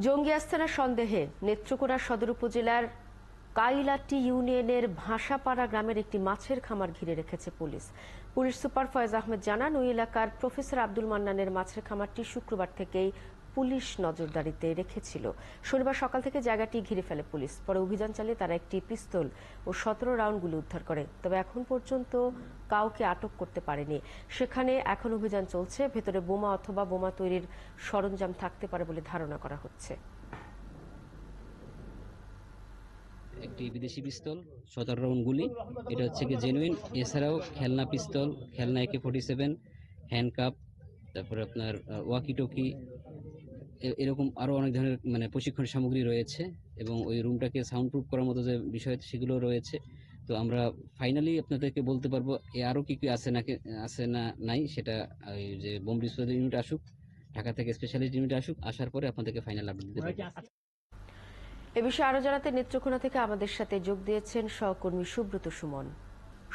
জঙ্গি আস্তানার সন্দেহে নেত্রকোনা সদর উপজেলার কাইলাটি ইউনিয়নের ভাষাপাড়া গ্রামের একটি মাছের খামার ঘিরে রেখেছে police. Police super Faiz Ahmed জানান, ওই এলাকার প্রফেসর আব্দুল মান্নানের মাছের খামারটি শুক্রবার থেকেই পুলিশ নজরদারিতে রেখেছিল। শনিবার সকাল থেকে জায়গাটি ঘিরে ফেলে পুলিশ। পরে অভিযান চালিয়ে তারা একটি পিস্তল ও 17 রাউন্ড গুলি উদ্ধার করে। তবে এখন পর্যন্ত কাউকে আটক করতে পারেনি। সেখানে এখন অভিযান চলছে। ভেতরে বোমা অথবা বোমা তৈরির সরঞ্জাম থাকতে পারে বলে ধারণা করা হচ্ছে। একটি বিদেশি পিস্তল, 17 রাউন্ড গুলি, এটা হচ্ছে কি জেনুইন। এছাড়াও খেলনা পিস্তল, খেলনা AK-47, হ্যান্ডকাপ, তারপরে আপনার ওয়াকি টকি, এরকম আরও অনেক ধরনের প্রশিক্ষণ সামগ্রী রয়েছে এবং ওই রুমটাকে সাউন্ড প্রুফ করার মতো যে বিষয় সেগুলো রয়েছে। তো আমরা ফাইনালি আপনাদেরকে বলতে পারবো আরও কি আছে না নাই, সেটা ওই যে বোম ডিসপোজাল ইউনিট আসুক, ঢাকা থেকে স্পেশালিস্ট ইউনিট আসুক, আসার পরে আপনাদেরকে ফাইনাল আপডেট দিতে পারবো। এ বিষয়ে আরো জানাতে নেত্রকোনা থেকে আমাদের সাথে যোগ দিয়েছেন সহকর্মী সুব্রত সুমন।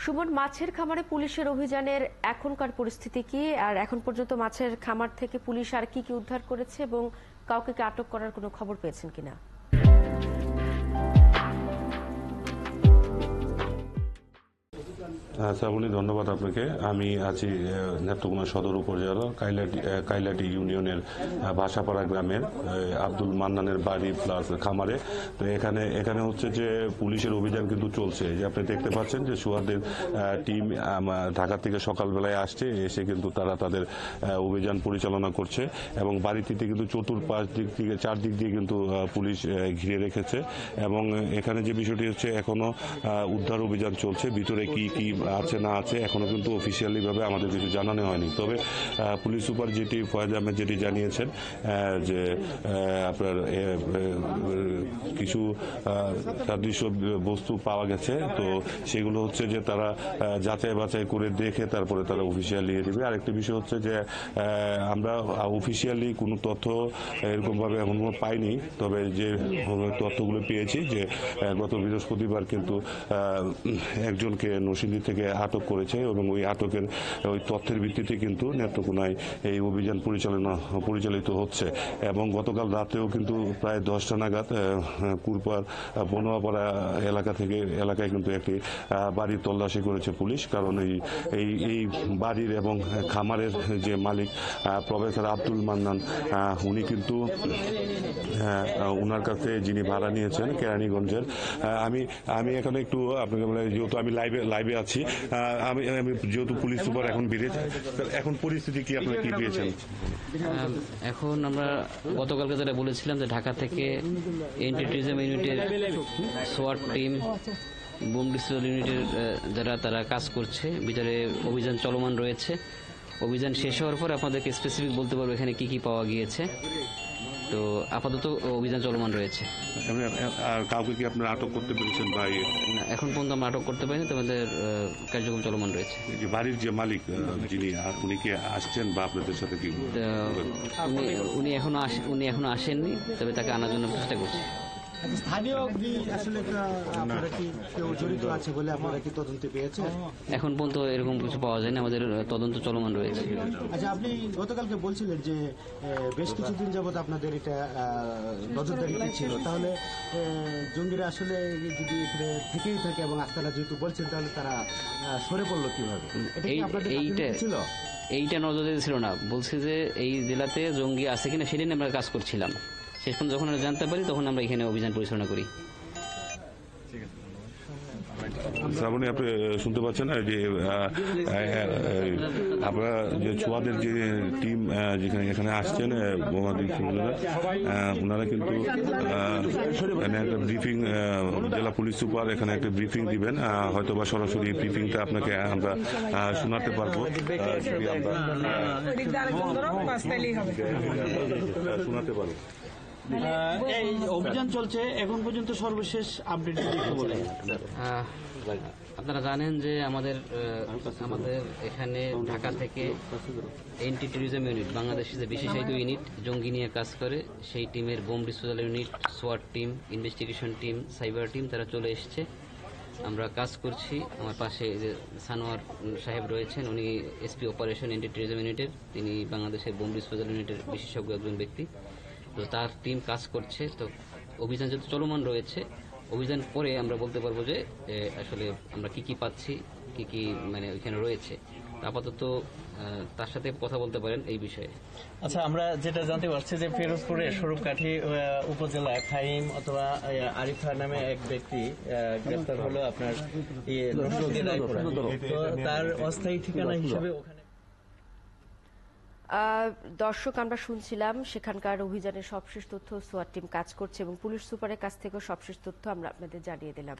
সুমন, মাছের খামারে পুলিশের অভিযানের এখনকার পরিস্থিতি কি, আর এখন পর্যন্ত মাছের খামার থেকে পুলিশ আর কি কি উদ্ধার করেছে এবং কাউকে আটক করার কোনো খবর পেয়েছেন কিনা? শ্রাবণী, ধন্যবাদ আপনাকে। আমি আছি নেত্রকোনা সদর উপজেলার কাইলাটি ইউনিয়নের ভাষাপাড়া গ্রামের আব্দুল মান্নানের বাড়ি প্লাস খামারে। তো এখানে হচ্ছে যে পুলিশের অভিযান কিন্তু চলছে। যে আপনি দেখতে পাচ্ছেন যে সুয়াদের টিম ঢাকা থেকে সকালবেলায় আসছে, এসে কিন্তু তারা তাদের অভিযান পরিচালনা করছে এবং বাড়িটিতে কিন্তু চারদিক দিয়ে কিন্তু পুলিশ ঘিরে রেখেছে এবং এখানে যে বিষয়টি হচ্ছে এখনো উদ্ধার অভিযান চলছে। ভিতরে কি কি আছে না আছে এখনো কিন্তু অফিসিয়ালি ভাবে আমাদের কিছু জানানো হয়নি। তবে পুলিশ সুপার ফয়েজ আহমেদ জানিয়েছেন যে আপনার কিছু সাদৃশ্য বস্তু পাওয়া গেছে। তো সেগুলো হচ্ছে যে তারা যাচাই বাছাই করে দেখে তারপরে তারা অফিসিয়ালি দিবে। আরেকটি বিষয় হচ্ছে যে আমরা অফিসিয়ালি কোনো তথ্য এরকম ভাবে এমন পাইনি। তবে যে তথ্যগুলো পেয়েছি যে গত বৃহস্পতিবার কিন্তু একজনকে নরসিংদী থেকে আটক করেছে এবং ওই আটকের ওই তথ্যের ভিত্তিতে কিন্তু নেত্রকোনায় এই অভিযান পরিচালিত হচ্ছে এবং গতকাল রাতেও কিন্তু প্রায় 10টা নাগাদ কুরপাড় বনোয়াপাড়া এলাকায় কিন্তু একটি বাড়ি তল্লাশি করেছে পুলিশ। কারণ এই বাড়ির এবং খামারের যে মালিক প্রফেসর আব্দুল মান্নান, উনি কিন্তু ওনার কাছে যিনি ভাড়া নিয়েছেন কেরানীগঞ্জের। আমি এখানে একটু আপনাকে যেহেতু আমি লাইভে আছি, আমি যেহেতু পুলিশ সুপার এখন বেরিয়েছে, এখন পরিস্থিতি কি, আপনারা কি পেয়েছেন? এখন আমরা গতকালকে যেটা বলেছিলাম যে ঢাকা থেকে এন্টি টেররিজম ইউনিটের সোয়াট টিম, বোম ডিসপোজাল ইউনিটের তারা কাজ করছে। ভিতরে অভিযান চলমান রয়েছে। অভিযান শেষ হওয়ার পর আপনাদেরকে স্পেসিফিক বলতে পারবো এখানে কি কি পাওয়া গিয়েছে। তো আপাতত অভিযান চলমান রয়েছে। আর কাউকে কি আপনারা আটক করতে পেরেছেন? ভাই, এখন পর্যন্ত আমরা আটক করতে পারিনি, তোমাদের কার্যক্রম চলমান রয়েছে। বাড়ির যে মালিক উনি কি আসছেন বা আপনাদের সাথে কি? উনি এখনো আসেননি, তবে তাকে আনার জন্য চেষ্টা করছি। স্থানীয় আসলে কেউ জড়িত আছে বলে আপনারা কি তদন্তে পেয়েছেন? এখন পর্যন্ত এরকম কিছু পাওয়া যায়নি, আমাদের তদন্ত চলমান রয়েছে। আচ্ছা, আপনি গতকালকে বলছিলেন যে বেশ কিছুদিন যাবত আপনাদের এটা নজরদারিতে ছিল, তাহলে জঙ্গিরা আসলে যদি এখানে থেকেই থাকে এবং আস্তানা যেহেতু বলছেন, তাহলে তারা সরে পড়লো কিভাবে? এইটা নজরদারি ছিল না, বলছে যে এই জেলাতে জঙ্গি আছে কিনা সেটা নিয়ে আমরা কাজ করছিলাম। শেষ পর্যন্ত যখন আমরা জানতে পারি তখন আমরা এখানে অভিযান পরিচালনা করি। শ্রাবণী, আপনি শুনতে পাচ্ছেন না যে আপনারা যে ছোয়াদের যে টিম যেখানে এখানে আসছেন ওনারা কিন্তু একটা ব্রিফিং, জেলা পুলিশ সুপার এখানে একটা ব্রিফিং দিবেন। হয়তো বা সরাসরি ব্রিফিংটা আপনাকে আমরা শোনাতে পারবো, যদি আমরা শোনাতে পারবো। এই অভিযান চলছে, এখন পর্যন্ত সর্বশেষ আপডেট আপনারা জানেন যে আমাদের এখানে ঢাকা থেকে এন্টি টেররিজম ইউনিট, বাংলাদেশের যে বিশেষায়িত ইউনিট জঙ্গি নিয়ে কাজ করে, সেই টিমের বোম ডিসপোজাল ইউনিট, সোয়াট team, investigation team, cyber team, তারা চলে এসছে। আমরা কাজ করছি। আমার পাশে যে সানোয়ার সাহেব রয়েছেন, উনি এসপি অপারেশন এন্টি টেররিজম ইউনিটের, তিনি বাংলাদেশের বোম ডিসপোজাল ইউনিটের বিশেষজ্ঞ একজন ব্যক্তি। তো তার টিম কাজ করছে। তো অভিযান যেহেতু চলমান রয়েছে, অভিযান পরে আমরা বলতে পারবো যে আসলে আমরা কি কি পাচ্ছি, কি কি মানে ওইখানে রয়েছে। আপাতত তার সাথে কথা বলতে পারেন এই বিষয়ে। আচ্ছা, আমরা যেটা জানতে পারছি যে ফিরোজপুরের স্বরূপকাঠি উপজেলায় ফাহিম অথবা আরিফা নামে এক ব্যক্তি গ্রেফতার হলো আপনার তো তার অস্থায়ী ঠিকানা হিসেবে ওখানে। দর্শক, আমরা শুনছিলাম সেখানকার অভিযানের সবশেষ তথ্য সোয়াট টিম কাজ করছে এবং পুলিশ সুপারের কাছ থেকেও সবশেষ তথ্য আমরা আপনাদের জানিয়ে দিলাম।